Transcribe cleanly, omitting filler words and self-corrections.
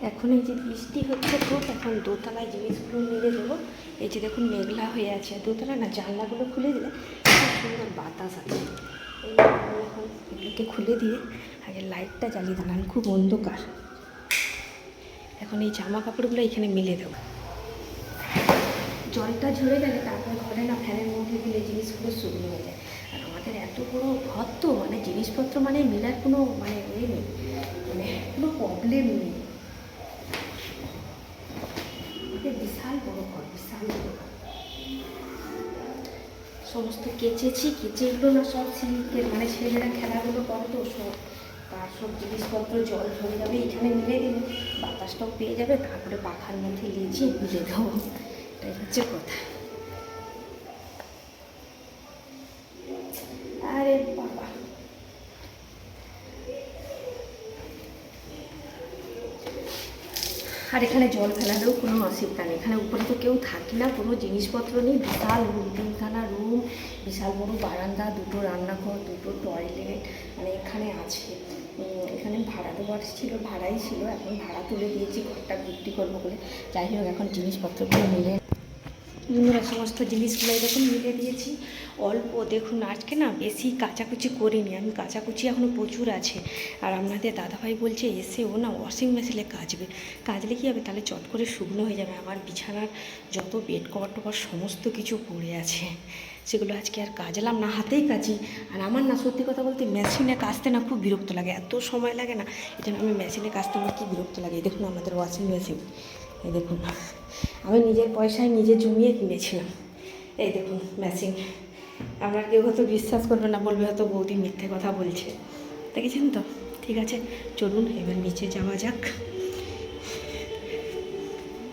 এখন এই যে বৃষ্টি হচ্ছে খুব, এখন দোতলায় জিনিসগুলো মেরে দেবো। এই যে দেখুন মেঘলা হয়ে আছে, দোতলা না জানলাগুলো খুলে দিলে খুব সুন্দর বাতাস আছে। এই আমি এখন এগুলোকে খুলে দিয়ে আগে লাইটটা জ্বালিয়ে দিলাম, খুব অন্ধকার। এখন এই জামা কাপড়গুলো এখানে মেলে দেবো। জলটা ঝরে গেলে তারপর ঘরে না ফ্যানের মধ্যে দিলে জিনিসগুলো শুকনো হয়ে যায়। আর আমাদের এত বড় ঘর তো, মানে জিনিসপত্র মানে মেলার কোনো মানে নেই, মানে কোনো প্রবলেম নেই। বিশাল বড় ঘর, বিশাল বড় ঘর। সমস্ত কেচেছি, কেচে এগুলো না সব সিল্কের, মানে ছেলেরা খেলাগুলো করে তো সব, তার সব জিনিসপত্র জল ঝরে যাবে, এখানে মিলে দিলে বাতাসটাও পেয়ে যাবে, তারপরে পাখার মধ্যে লিজিয়ে মিলে দেবো। এটাই হচ্ছে কথা। আরে বাবা, আর এখানে জল ফেলারও কোনো অসুবিধা নেই, এখানে উপরে তো কেউ থাকি না, কোনো জিনিসপত্র নেই। বিশাল রুম, 3খানা রুম, বিশাল বড় বারান্দা, 2টো রান্নাঘর, 2টো টয়লেট, মানে এখানে আছে। এখানে ভাড়া দেওয়ার ছিল, ভাড়াই ছিল, এখন ভাড়া তুলে দিয়েছি ঘরটা বিক্রি করবো বলে। যাই হোক, এখন জিনিসপত্রগুলো মিলে সমস্ত জিনিসগুলো এরকম মিলে দিয়েছি। অল্প দেখুন, আজকে না বেশি কাচাকুচি করিনি আমি, কাচাকুচি এখনও প্রচুর আছে। আর আপনাদের দাদাভাই বলছে এসে ও না ওয়াশিং মেশিনে কাচলে কী হবে, তাহলে চট করে শুকনো হয়ে যাবে। আমার বিছানার যত বেড কভার টভার সমস্ত কিছু পড়ে আছে, সেগুলো আজকে আর কাচলাম না, হাতেই কাচি। আর আমার না সত্যি কথা বলতে মেশিনে কাচতে না খুব বিরক্ত লাগে, এত সময় লাগে না, এই জন্য আমি মেশিনে কাচতে আমার কি বিরক্ত লাগে। দেখুন আমাদের ওয়াশিং মেশিন, এই দেখুন আমি নিজের পয়সায় নিজে জমিয়ে কিনেছিলাম। এই দেখুন মেশিন, আপনার কেউ হয়তো বিশ্বাস করবে না, বলবে হয়তো বৌদি মিথ্যে কথা বলছে, দেখেছেন তো। ঠিক আছে, চলুন এবার নিচে যাওয়া যাক।